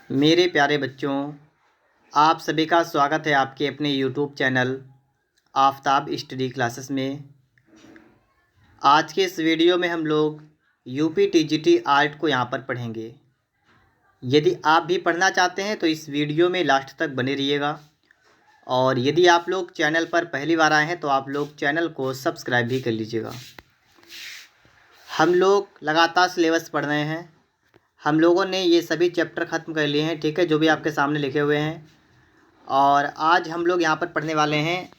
मेरे प्यारे बच्चों, आप सभी का स्वागत है आपके अपने YouTube channel Aftab study classes में। आज के इस वीडियो में हम लोग यूपी टीजीटी आर्ट को यहाँ पर पढ़ेंगे। यदि आप भी पढ़ना चाहते हैं तो इस वीडियो में लास्ट तक बने रहिएगा। और यदि आप लोग चैनल पर पहली बार आए हैं तो आप लोग चैनल को सब्सक्राइब भी कर लीजिएगा। हम लोग लगातार सिलेबस पढ़ रहे हैं। हम लोगों ने ये सभी चैप्टर ख़त्म कर लिए हैं, ठीक है, जो भी आपके सामने लिखे हुए हैं। और आज हम लोग यहाँ पर पढ़ने वाले हैं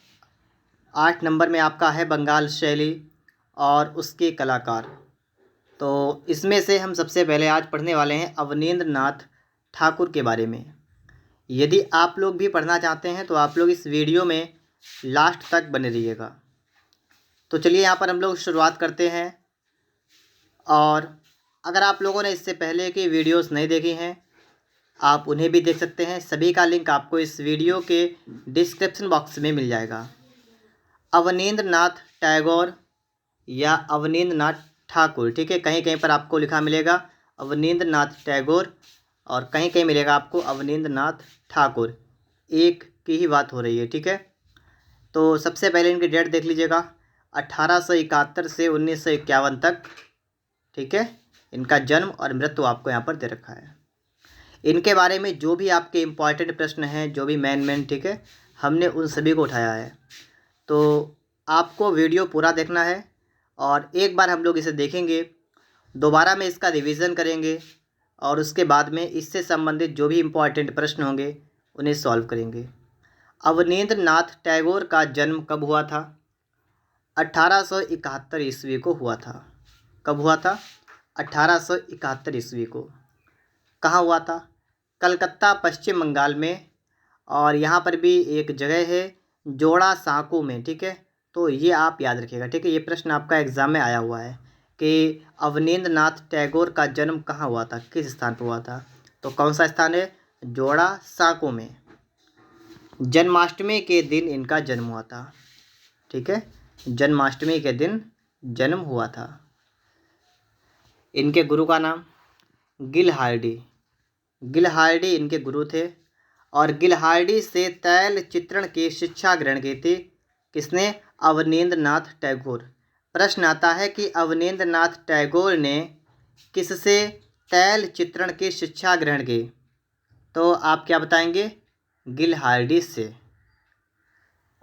8 नंबर में आपका है बंगाल शैली और उसके कलाकार। तो इसमें से हम सबसे पहले आज पढ़ने वाले हैं अवनींद्र नाथ ठाकुर के बारे में। यदि आप लोग भी पढ़ना चाहते हैं तो आप लोग इस वीडियो में लास्ट तक बने रहिएगा। तो चलिए यहाँ पर हम लोग शुरुआत करते हैं। और अगर आप लोगों ने इससे पहले की वीडियोस नहीं देखी हैं आप उन्हें भी देख सकते हैं। सभी का लिंक आपको इस वीडियो के डिस्क्रिप्शन बॉक्स में मिल जाएगा। अवनींद्र नाथ टैगोर या अवनींद्र नाथ ठाकुर, ठीक है, कहीं कहीं पर आपको लिखा मिलेगा अवनींद्र नाथ टैगोर और कहीं कहीं मिलेगा आपको अवनींद्र नाथ ठाकुर। एक की ही बात हो रही है, ठीक है। तो सबसे पहले इनकी डेट देख लीजिएगा, 1871 से 1951 तक, ठीक है। इनका जन्म और मृत्यु आपको यहाँ पर दे रखा है। इनके बारे में जो भी आपके इम्पॉर्टेंट प्रश्न हैं, जो भी मेन, ठीक है, हमने उन सभी को उठाया है। तो आपको वीडियो पूरा देखना है और एक बार हम लोग इसे देखेंगे, दोबारा में इसका रिवीजन करेंगे और उसके बाद में इससे संबंधित जो भी इम्पॉर्टेंट प्रश्न होंगे उन्हें सॉल्व करेंगे। अवनींद्र नाथ टैगोर का जन्म कब हुआ था? 1871 ईस्वी को हुआ था। कब हुआ था? 1871 ईस्वी को। कहाँ हुआ था? कलकत्ता, पश्चिम बंगाल में। और यहाँ पर भी एक जगह है जोड़ा सांको में, ठीक है। तो ये आप याद रखिएगा, ठीक है। ये प्रश्न आपका एग्ज़ाम में आया हुआ है कि अवनींद्र नाथ टैगोर का जन्म कहाँ हुआ था, किस स्थान पर हुआ था। तो कौन सा स्थान है? जोड़ा सांको में। जन्माष्टमी के दिन इनका जन्म हुआ था, ठीक है। जन्माष्टमी के दिन जन्म हुआ था। इनके गुरु का नाम गिलहार्डी। गिलहार्डी इनके गुरु थे और गिलहार्डी से तैल चित्रण की शिक्षा ग्रहण की थी। किसने? अवनींद्र नाथ टैगोर। प्रश्न आता है कि अवनींद्र नाथ टैगोर ने किससे तैल चित्रण की शिक्षा ग्रहण की? तो आप क्या बताएंगे? गिलहार्डी से।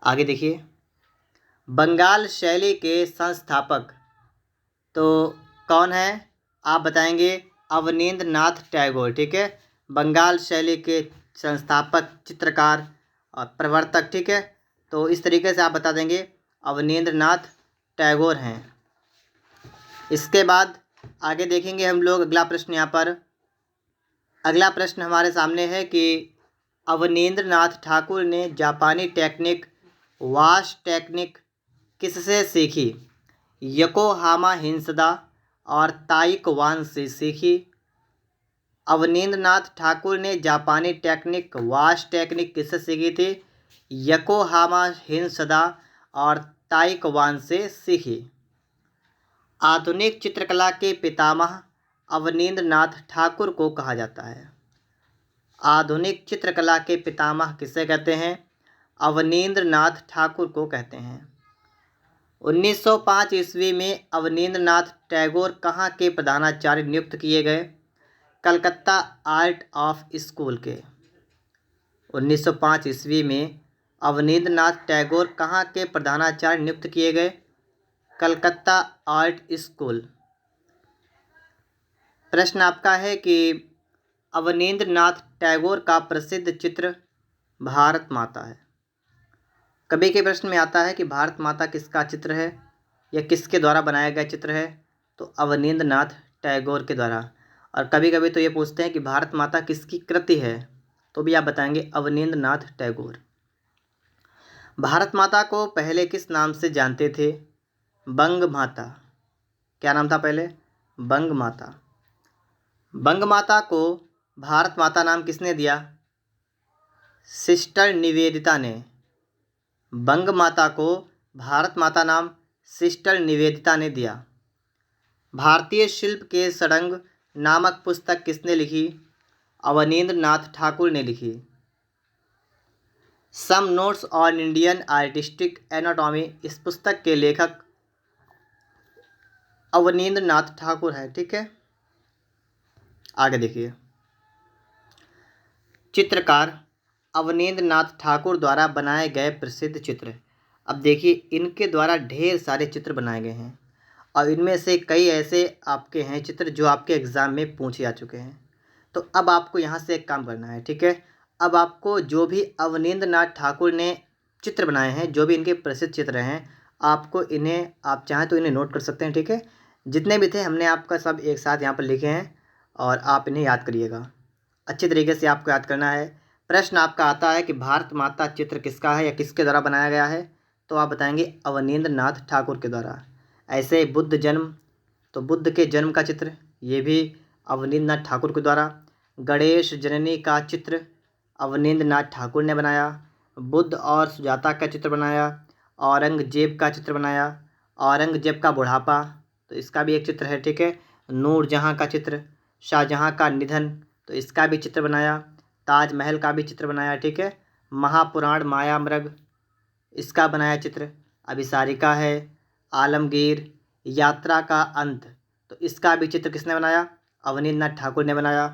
आगे देखिए, बंगाल शैली के संस्थापक तो कौन है? आप बताएंगे अवनींद्र नाथ टैगोर, ठीक है। बंगाल शैली के संस्थापक, चित्रकार और प्रवर्तक, ठीक है। तो इस तरीके से आप बता देंगे अवनींद्र नाथ टैगोर हैं। इसके बाद आगे देखेंगे हम लोग अगला प्रश्न। यहाँ पर अगला प्रश्न हमारे सामने है कि अवनींद्र नाथ ठाकुर ने जापानी टेक्निक वाश टेक्निक किससे सीखी? योकोहामा हिंसदा और ताइक्वान से सीखी। अवनींद्र नाथ ठाकुर ने जापानी टेक्निक वाश टेक्निक किससे सीखी थी? योकोहामा हिंसदा और ताइक्वान से सीखी। आधुनिक चित्रकला के पितामह अवनींद्र नाथ ठाकुर को कहा जाता है। आधुनिक चित्रकला के पितामह किसे कहते हैं? अवनींद्र नाथ ठाकुर को कहते हैं। 1905 ईस्वी में अवनींद्र नाथ टैगोर कहाँ के प्रधानाचार्य नियुक्त किए गए? कलकत्ता आर्ट ऑफ स्कूल के। 1905 ईस्वी में अवनींद्र नाथ टैगोर कहाँ के प्रधानाचार्य नियुक्त किए गए? Calcutta art school. प्रश्न आपका है कि अवनींद्र नाथ टैगोर का प्रसिद्ध चित्र भारत माता है। कभी के प्रश्न में आता है कि भारत माता किसका चित्र है या किसके द्वारा बनाया गया चित्र है? तो अवनींद्र नाथ टैगोर के द्वारा। और कभी कभी तो ये पूछते हैं कि भारत माता किसकी कृति है, तो भी आप बताएंगे अवनींद्र नाथ टैगोर। भारत माता को पहले किस नाम से जानते थे? बंग माता। क्या नाम था पहले? बंग माता। बंग माता को भारत माता नाम किसने दिया? सिस्टर निवेदिता ने। बंग माता को भारत माता नाम सिस्टर निवेदिता ने दिया। भारतीय शिल्प के षडंग नामक पुस्तक किसने लिखी? अवनींद्र नाथ ठाकुर ने लिखी। Some notes on Indian artistic anatomy, इस पुस्तक के लेखक अवनींद्र नाथ ठाकुर है। ठीक है, आगे देखिए। चित्रकार अवनींद्र नाथ ठाकुर द्वारा बनाए गए प्रसिद्ध चित्र। अब देखिए, इनके द्वारा ढेर सारे चित्र बनाए गए हैं और इनमें से कई ऐसे आपके हैं चित्र जो आपके एग्ज़ाम में पूछे जा चुके हैं। तो अब आपको यहाँ से एक काम करना है। ठीक है, अब आपको जो भी अवनींद्र नाथ ठाकुर ने चित्र बनाए हैं, जो भी इनके प्रसिद्ध चित्र हैं, आपको इन्हें, आप चाहें तो इन्हें नोट कर सकते हैं। ठीक है, जितने भी थे हमने आपका सब एक साथ यहाँ पर लिखे हैं और आप इन्हें याद करिएगा। अच्छी तरीके से आपको याद करना है। प्रश्न आपका आता है कि भारत माता चित्र किसका है या किसके द्वारा बनाया गया है, तो आप बताएंगे अवनींद्र नाथ ठाकुर के द्वारा। ऐसे बुद्ध जन्म, तो बुद्ध के जन्म का चित्र, ये भी अवनींद्र नाथ ठाकुर के द्वारा। गणेश जननी का चित्र अवनींद्र नाथ ठाकुर ने बनाया। बुद्ध और सुजाता का चित्र बनाया। औरंगजेब का चित्र बनाया। औरंगजेब का बुढ़ापा, तो इसका भी एक चित्र है। ठीक है, नूरजहाँ का चित्र, शाहजहाँ का निधन, तो इसका भी चित्र बनाया। ताजमहल का भी चित्र बनाया। ठीक है, महापुराण मायामृग, इसका बनाया चित्र। अभिसारिका है। आलमगीर, यात्रा का अंत, तो इसका भी चित्र किसने बनाया? अवनींद्र नाथ ठाकुर ने बनाया।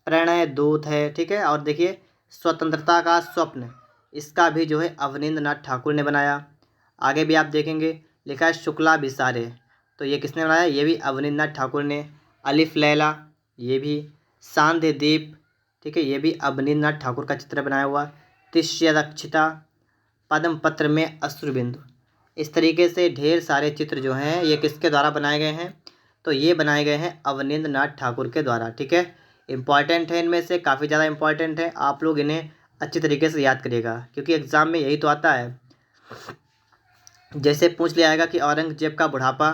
प्रणय दूत है। ठीक है, और देखिए स्वतंत्रता का स्वप्न, इसका भी जो है अवनींद्र नाथ ठाकुर ने बनाया। आगे भी आप देखेंगे लिखा है शुक्ला भिसारे, तो ये किसने बनाया? ये भी अवनींद्र नाथ ठाकुर ने। अलिफ लैला, ये भी। सांध्य दीप, ठीक है, ये भी अवनींद्र नाथ ठाकुर का चित्र बनाया हुआ। तिष्यरक्षिता, पद्म पत्र में अश्रुबिंदु, इस तरीके से ढेर सारे चित्र जो हैं ये किसके द्वारा बनाए गए हैं? तो ये बनाए गए हैं अवनींद्र नाथ ठाकुर के द्वारा। ठीक है, इम्पॉर्टेंट है, इनमें से काफ़ी ज़्यादा इम्पॉर्टेंट है। आप लोग इन्हें अच्छी तरीके से याद करिएगा क्योंकि एग्ज़ाम में यही तो आता है। जैसे पूछ लिया जाएगा कि औरंगजेब का बुढ़ापा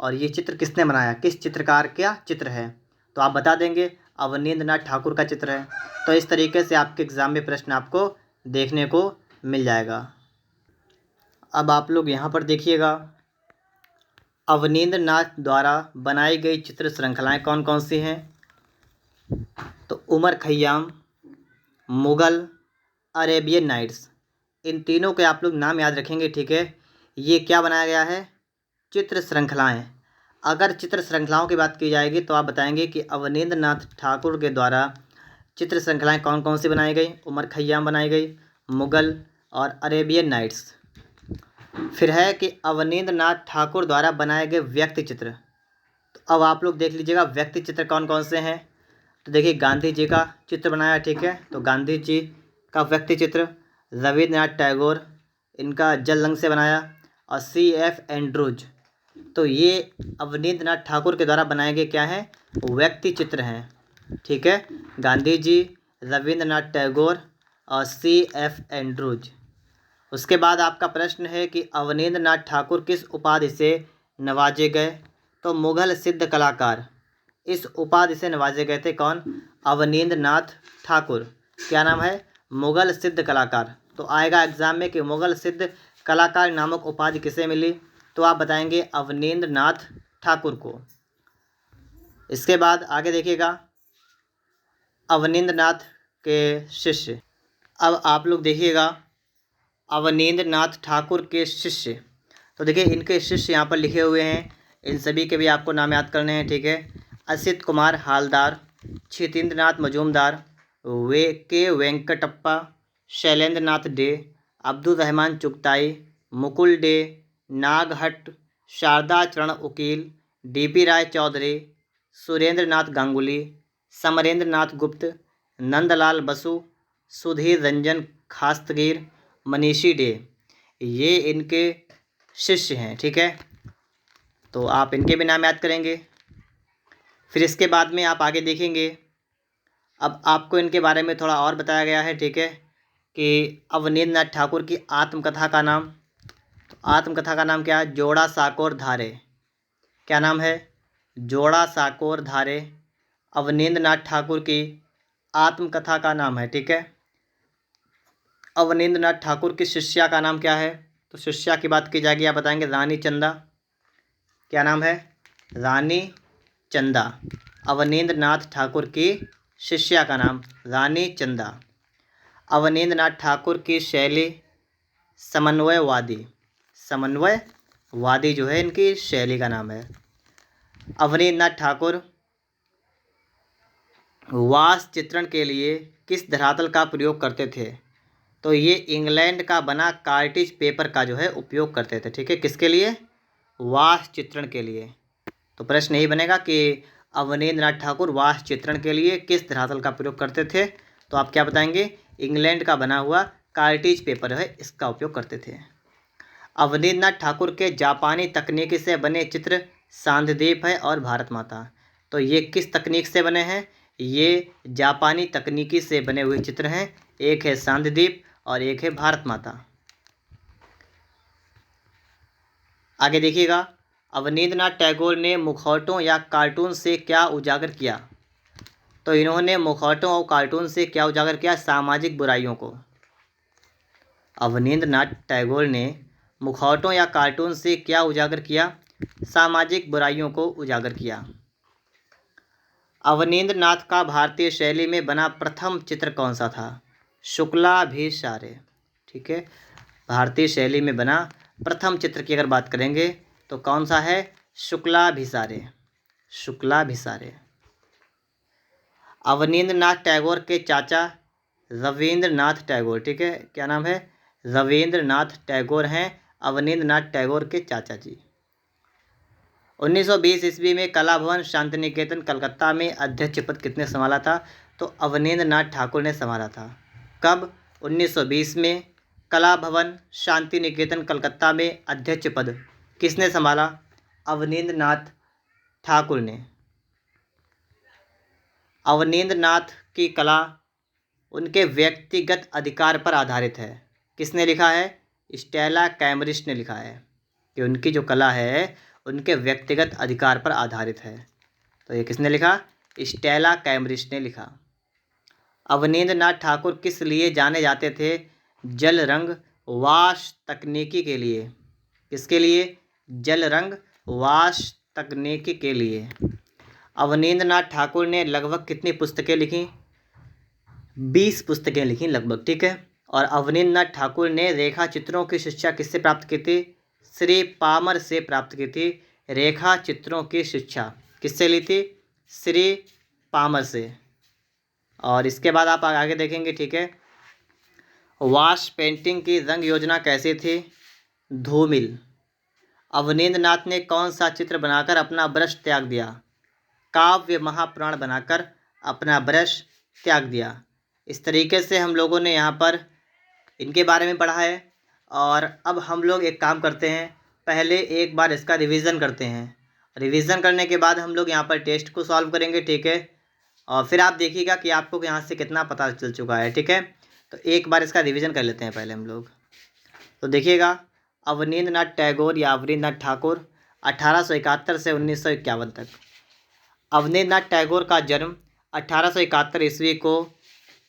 और ये चित्र किसने बनाया, किस चित्रकार का चित्र है, तो आप बता देंगे अवनींद्र नाथ ठाकुर का चित्र है। तो इस तरीके से आपके एग्ज़ाम में प्रश्न आपको देखने को मिल जाएगा। अब आप लोग यहाँ पर देखिएगा, अवनींद्र नाथ द्वारा बनाई गई चित्र श्रृंखलाएँ कौन कौन सी हैं? तो उमर खैयाम, मुग़ल, अरेबियन नाइट्स, इन तीनों के आप लोग नाम याद रखेंगे। ठीक है, ये क्या बनाया गया है? चित्र श्रृंखलाएँ। अगर चित्र श्रृंखलाओं की बात की जाएगी तो आप बताएंगे कि अवनींद्र नाथ ठाकुर के द्वारा चित्र श्रृंखलाएँ कौन कौन सी बनाई गई? उमर खैयाम बनाई गई, मुग़ल और अरेबियन नाइट्स। फिर है कि अवनींद्र नाथ ठाकुर द्वारा बनाए गए व्यक्ति चित्र। तो अब आप लोग देख लीजिएगा व्यक्ति चित्र कौन कौन से हैं। तो देखिए गांधी जी का चित्र बनाया। ठीक है, तो गांधी जी का व्यक्ति चित्र। रविन्द्रनाथ टैगोर, इनका जल रंग से बनाया। और C.F. एंड्रूज, तो ये अवनींद्र नाथ ठाकुर के द्वारा बनाए गए क्या हैं? व्यक्ति चित्र हैं। ठीक है, गांधी जी, रविन्द्रनाथ टैगोर और C.F. एंड्रूज। उसके बाद आपका प्रश्न है कि अवनींद्र नाथ ठाकुर किस उपाधि से नवाजे गए? तो मुग़ल सिद्ध कलाकार, इस उपाधि से नवाजे गए थे। कौन? अवनींद्र नाथ ठाकुर। क्या नाम है? मुग़ल सिद्ध कलाकार। तो आएगा एग्जाम में कि मुग़ल सिद्ध कलाकार नामक उपाधि किसे मिली? तो आप बताएंगे अवनींद्र नाथ ठाकुर को। इसके बाद आगे देखिएगा अवनींद्र नाथ के शिष्य। अब आप लोग देखिएगा अवनींद्र नाथ ठाकुर के शिष्य, तो देखिए इनके शिष्य यहाँ पर लिखे हुए हैं, इन सभी के भी आपको नाम याद करने हैं। ठीक है, असित कुमार हालदार, क्षितेंद्र नाथ मजूमदार, वेंकटप्पा, शैलेंद्र नाथ डे, अब्दुल रहमान चुगताई, मुकुल डे, नागहट्ट, शारदा चरण उकील, D.P. राय चौधरी, सुरेंद्र नाथ गांगुली, समरेंद्र नाथ गुप्त, नंदलाल बसु, सुधीर रंजन खास्तगीर, मनीषी डे, ये इनके शिष्य हैं। ठीक है, तो आप इनके भी नाम याद करेंगे। फिर इसके बाद में आप आगे देखेंगे, अब आपको इनके बारे में थोड़ा और बताया गया है। ठीक है, कि अवनींद्र नाथ ठाकुर की आत्मकथा का नाम, तो आत्मकथा का नाम क्या है? जोड़ा साकोर धारे। क्या नाम है? जोड़ा साकोर धारे अवनींद्र नाथ ठाकुर की आत्मकथा का नाम है। ठीक है, अवनींद्र नाथ ठाकुर की शिष्या का नाम क्या है? तो शिष्या की बात की जाएगी, आप बताएंगे रानी चंदा। क्या नाम है? रानी चंदा, अवनींद्र नाथ ठाकुर की शिष्या का नाम? रानी चंदा। अवनींद्रनाथ ठाकुर की शैली समन्वयवादी। समन्वयवादी जो है इनकी शैली का नाम है। अवनींद्रनाथ ठाकुर वास चित्रण के लिए किस धरातल का प्रयोग करते थे? तो ये इंग्लैंड का बना कार्टिज पेपर का जो है उपयोग करते थे। ठीक है, किसके लिए? वास चित्रण के लिए। तो प्रश्न यही बनेगा कि अवनींद्रनाथ ठाकुर वास चित्रण के लिए किस धरातल का प्रयोग करते थे? तो आप क्या बताएंगे? इंग्लैंड का बना हुआ कार्टिज पेपर है इसका उपयोग करते थे। अवनींद्रनाथ ठाकुर के जापानी तकनीकी से बने चित्र सांध्यदीप है और भारत माता। तो ये किस तकनीक से बने हैं? ये जापानी तकनीकी से बने हुए चित्र हैं। एक है सांध्यदीप और एक है भारत माता। आगे देखिएगा, अवनींद्रनाथ टैगोर ने मुखौटों या कार्टून से क्या उजागर किया? तो इन्होंने मुखौटों और कार्टून से क्या उजागर किया? सामाजिक बुराइयों को। अवनींद्रनाथ टैगोर ने मुखौटों या कार्टून से क्या उजागर किया? सामाजिक बुराइयों को उजागर किया। अवनींद्रनाथ का भारतीय शैली में बना प्रथम चित्र कौन सा था? शुक्लाभिसारे। ठीक है, भारतीय शैली में बना प्रथम चित्र की अगर बात करेंगे तो कौन सा है? शुक्लाभिसारे। शुक्लाभिसारे। अवनींद्रनाथ टैगोर के चाचा रविंद्रनाथ टैगोर। ठीक है, क्या नाम है? रविंद्रनाथ टैगोर हैं अवनींद्रनाथ टैगोर के चाचा जी। 1920 ईस्वी में कला भवन शांति निकेतन कलकत्ता में अध्यक्ष पद किसने संभाला था? तो अवनींद्रनाथ ठाकुर ने संभाला था। कब? 1920 में कला भवन शांति निकेतन कलकत्ता में अध्यक्ष पद किसने संभाला? अवनींद्रनाथ ठाकुर ने। अवनींद्रनाथ की कला उनके व्यक्तिगत अधिकार पर आधारित है। किसने लिखा है? स्टेला कैम्ब्रिज ने लिखा है कि उनकी जो कला है उनके व्यक्तिगत अधिकार पर आधारित है। तो ये किसने लिखा? स्टेला कैम्ब्रिज ने लिखा। अवनींद्रनाथ ठाकुर किस लिए जाने जाते थे? जल रंग वाश तकनीकी के लिए। किसके लिए? जल रंग वाश तकनीकी के लिए। अवनींद्रनाथ ठाकुर ने लगभग कितनी पुस्तकें लिखी? 20 पुस्तकें लिखी लगभग। ठीक है, और अवनींद्रनाथ ठाकुर ने रेखा चित्रों की शिक्षा किससे प्राप्त की थी? श्री पामर से प्राप्त की थी। रेखा चित्रों की शिक्षा किससे ली थी? श्री पामर से। और इसके बाद आप आगे देखेंगे। ठीक है, वाश पेंटिंग की रंग योजना कैसी थी? धूमिल। अवनींद्रनाथ ने कौन सा चित्र बनाकर अपना ब्रश त्याग दिया? काव्य महापुराण बनाकर अपना ब्रश त्याग दिया। इस तरीके से हम लोगों ने यहाँ पर इनके बारे में पढ़ा है। और अब हम लोग एक काम करते हैं, पहले एक बार इसका रिवीजन करते हैं। रिवीजन करने के बाद हम लोग यहाँ पर टेस्ट को सॉल्व करेंगे। ठीक है, और फिर आप देखिएगा कि आपको यहाँ से कितना पता चल चुका है। ठीक है, तो एक बार इसका रिवीजन कर लेते हैं पहले हम लोग। तो देखिएगा, अवनींद्रनाथ टैगोर या अवनींद्रनाथ ठाकुर 1871 से 1951 तक। अवनींद्रनाथ टैगोर का जन्म 1871 ईस्वी को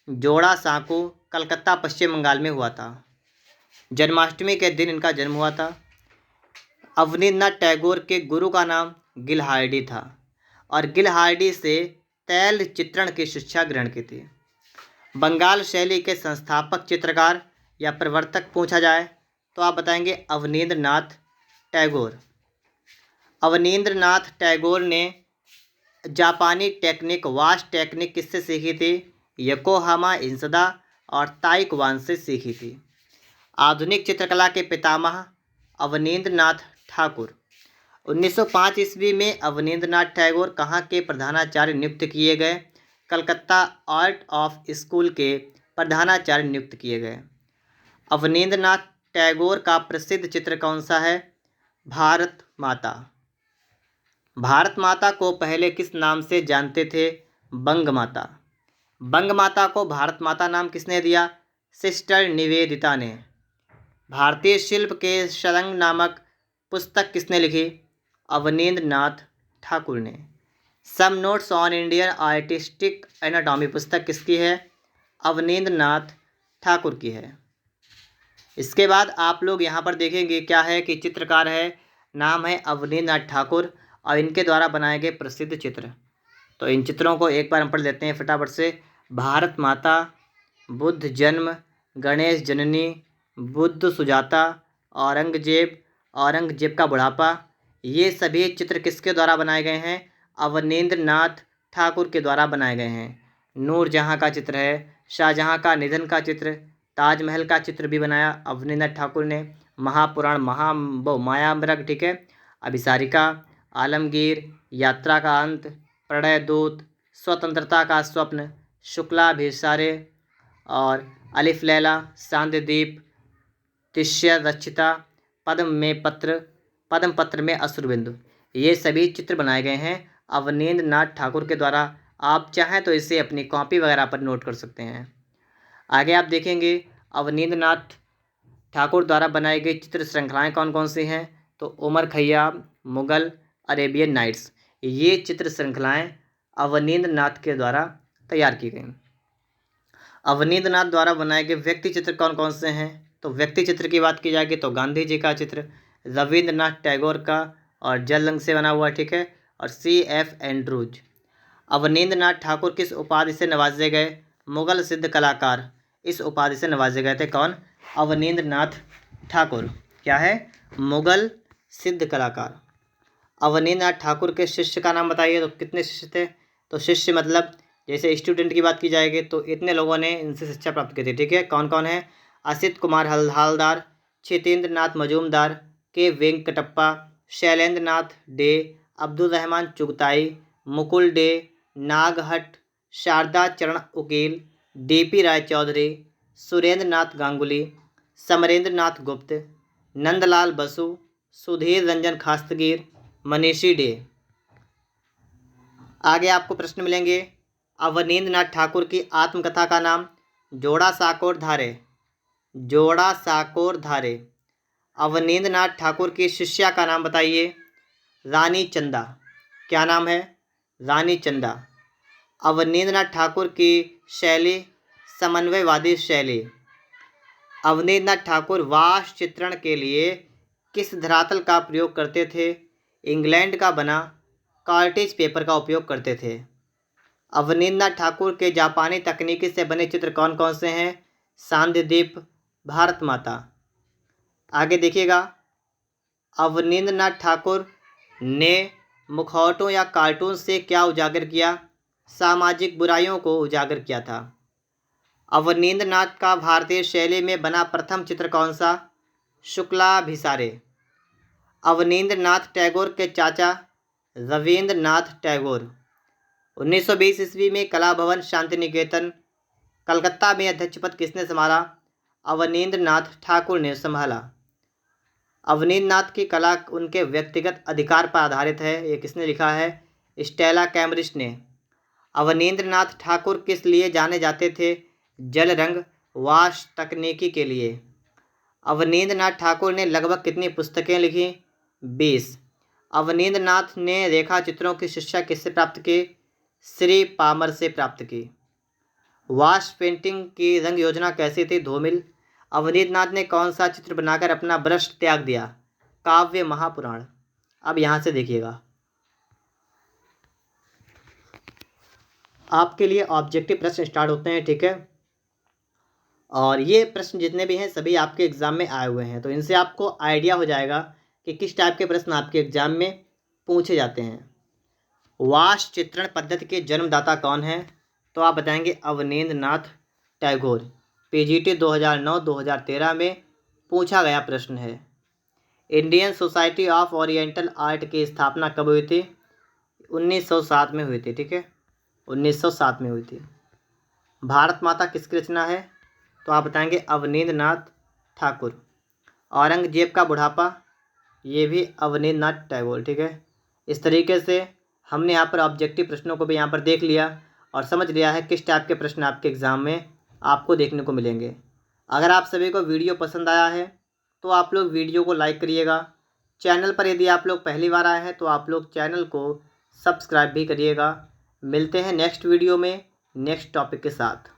जोड़ा सांकू कलकत्ता पश्चिम बंगाल में हुआ था। जन्माष्टमी के दिन इनका जन्म हुआ था। अवनींद्रनाथ टैगोर के गुरु का नाम गिलहार्डी था और गिलहार्डी से तैल चित्रण की शिक्षा ग्रहण की थी। बंगाल शैली के संस्थापक चित्रकार या प्रवर्तक पूछा जाए तो आप बताएंगे अवनींद्रनाथ टैगोर। अवनींद्रनाथ टैगोर ने जापानी टेक्निक वाश टेक्निक किससे सीखी थी? योकोहामा इंसदा और ताइक्वान से सीखी थी। आधुनिक चित्रकला के पितामह अवनींद्रनाथ ठाकुर। 1905 ईस्वी में अवनींद्रनाथ टैगोर कहाँ के प्रधानाचार्य नियुक्त किए गए? कलकत्ता आर्ट ऑफ स्कूल के प्रधानाचार्य नियुक्त किए गए। अवनींद्रनाथ टैगोर का प्रसिद्ध चित्र कौन सा है? भारत माता। भारत माता को पहले किस नाम से जानते थे? बंग माता। बंग माता को भारत माता नाम किसने दिया? सिस्टर निवेदिता ने। भारतीय शिल्प के शरंग नामक पुस्तक किसने लिखी? अवनींद्रनाथ ठाकुर ने। Some notes on Indian artistic anatomy पुस्तक किसकी है? अवनींद्रनाथ ठाकुर की है। इसके बाद आप लोग यहाँ पर देखेंगे क्या है कि चित्रकार है, नाम है अवनींद्रनाथ ठाकुर और इनके द्वारा बनाए गए प्रसिद्ध चित्र। तो इन चित्रों को एक बार हम पढ़ लेते हैं फटाफट से। भारत माता, बुद्ध जन्म, गणेश जननी, बुद्ध सुजाता, औरंगजेब का बुढ़ापा, ये सभी चित्र किसके द्वारा बनाए गए हैं? अवनींद्र नाथ ठाकुर के द्वारा बनाए गए हैं। नूरजहाँ का चित्र है, शाहजहाँ का निधन का चित्र, ताजमहल का चित्र भी बनाया अवनींद्र नाथ ठाकुर ने, महापुराण मायामृग, ठीक है, अभिसारिका, आलमगीर, यात्रा का अंत, प्रणय दूत, स्वतंत्रता का स्वप्न, शुक्लाभिसारे और अलिफ लैला, सांदीप, तिष्य रचिता, पद्म पत्र में अश्रुबिंदु, ये सभी चित्र बनाए गए हैं अवनींद्र नाथ ठाकुर के द्वारा। आप चाहें तो इसे अपनी कॉपी वगैरह पर नोट कर सकते हैं। आगे आप देखेंगे अवनींद्र नाथ ठाकुर द्वारा बनाई गई चित्र श्रृंखलाएँ कौन कौन सी हैं? तो उमर खैयाम, मुगल, अरेबियन नाइट्स, ये चित्र श्रृंखलाएँ अवनींद्र नाथ के द्वारा तैयार की गई। अवनींद्र नाथ द्वारा बनाए गए व्यक्ति चित्र कौन कौन से हैं? तो व्यक्ति चित्र की बात की जाएगी तो गांधी जी का चित्र, रविंद्रनाथ टैगोर का और जल रंग से बना हुआ, ठीक है, और C.F. एंड्रूज। अवनींद्र नाथ ठाकुर किस उपाधि से नवाजे गए? मुगल सिद्ध कलाकार, इस उपाधि से नवाजे गए थे। कौन? अवनींद्र नाथ ठाकुर। क्या है? मुगल सिद्ध कलाकार। अवनींद्र नाथ ठाकुर के शिष्य का नाम बताइए। तो कितने शिष्य थे? तो शिष्य मतलब जैसे स्टूडेंट की बात की जाएगी तो इतने लोगों ने इनसे शिक्षा प्राप्त की थी, ठीक है। कौन कौन है? असित कुमार हालदार, छितेंद्र नाथ मजूमदार, के वेंकटप्पा, शैलेंद्र नाथ डे, अब्दुल रहमान चुगताई, मुकुल डे, नागहट, शारदा चरण उकील, D.P. राय चौधरी, सुरेंद्र नाथ गांगुली, समरेंद्र नाथ गुप्त, नंदलाल बसु, सुधीर रंजन खास्तगीर, मनीषी डे। आगे आपको प्रश्न मिलेंगे। अवनींद्र नाथ ठाकुर की आत्मकथा का नाम? जोड़ा साकोर धारे, जोड़ा साकोर धारे। अवनींद्र नाथ ठाकुर की शिष्या का नाम बताइए। रानी चंदा। क्या नाम है? रानी चंदा। अवनींद्र नाथ ठाकुर की शैली समन्वयवादी शैली। अवनींद्र नाथ ठाकुर वास्तु चित्रण के लिए किस धरातल का प्रयोग करते थे? इंग्लैंड का बना कार्टेज पेपर का उपयोग करते थे। अवनींद्र नाथ ठाकुर के जापानी तकनीकी से बने चित्र कौन कौन से हैं? सांदीप, भारत माता। आगे देखिएगा। अवनींद्र नाथ ठाकुर ने मुखौटों या कार्टून से क्या उजागर किया? सामाजिक बुराइयों को उजागर किया था। अवनींद्र नाथ का भारतीय शैली में बना प्रथम चित्र कौन सा? शुक्लाभिसारे। अवनींद्र नाथ टैगोर के चाचा रविंद्र नाथ टैगोर। 1920 ईस्वी में कला भवन शांति निकेतन कलकत्ता में अध्यक्ष पद किसने संभाला? अवनींद्र नाथ ठाकुर ने संभाला। अवनींद्र नाथ की कला उनके व्यक्तिगत अधिकार पर आधारित है, ये किसने लिखा है? स्टेला कैम्ब्रिज ने। अवनींद्र नाथ ठाकुर किस लिए जाने जाते थे? जल रंग वास्तु तकनीकी के लिए। अवनींद्र नाथ ठाकुर ने लगभग कितनी पुस्तकें लिखी? 20। अवनींद्र नाथ ने रेखा चित्रों की शिक्षा किससे प्राप्त की? श्री पामर से प्राप्त की। वास्तु पेंटिंग की रंग योजना कैसी थी? धूमिल। अवनींद्र नाथ ने कौन सा चित्र बनाकर अपना भ्रष्ट त्याग दिया? काव्य महापुराण। अब यहाँ से देखिएगा, आपके लिए ऑब्जेक्टिव प्रश्न स्टार्ट होते हैं, ठीक है। और ये प्रश्न जितने भी हैं सभी आपके एग्ज़ाम में आए हुए हैं, तो इनसे आपको आइडिया हो जाएगा कि किस टाइप के प्रश्न आपके एग्ज़ाम में पूछे जाते हैं। वास्तु चित्रण पद्धति के जन्मदाता कौन है? तो आप बताएंगे अवनींद्र नाथ टैगोर। PGT 2009-2013 में पूछा गया प्रश्न है। Indian society of oriental art की स्थापना कब हुई थी? 1907 में हुई थी, ठीक है, 1907 में हुई थी। भारत माता किसकी रचना है? तो आप बताएंगे अवनींद्र नाथ ठाकुर। औरंगजेब का बुढ़ापा, ये भी अवनींद्र नाथ टैगोर, ठीक है। इस तरीके से हमने यहाँ पर ऑब्जेक्टिव प्रश्नों को भी यहाँ पर देख लिया और समझ लिया है किस टाइप के प्रश्न आपके एग्ज़ाम में आपको देखने को मिलेंगे। अगर आप सभी को वीडियो पसंद आया है तो आप लोग वीडियो को लाइक करिएगा। चैनल पर यदि आप लोग पहली बार आए हैं तो आप लोग चैनल को सब्सक्राइब भी करिएगा। मिलते हैं नेक्स्ट वीडियो में नेक्स्ट टॉपिक के साथ।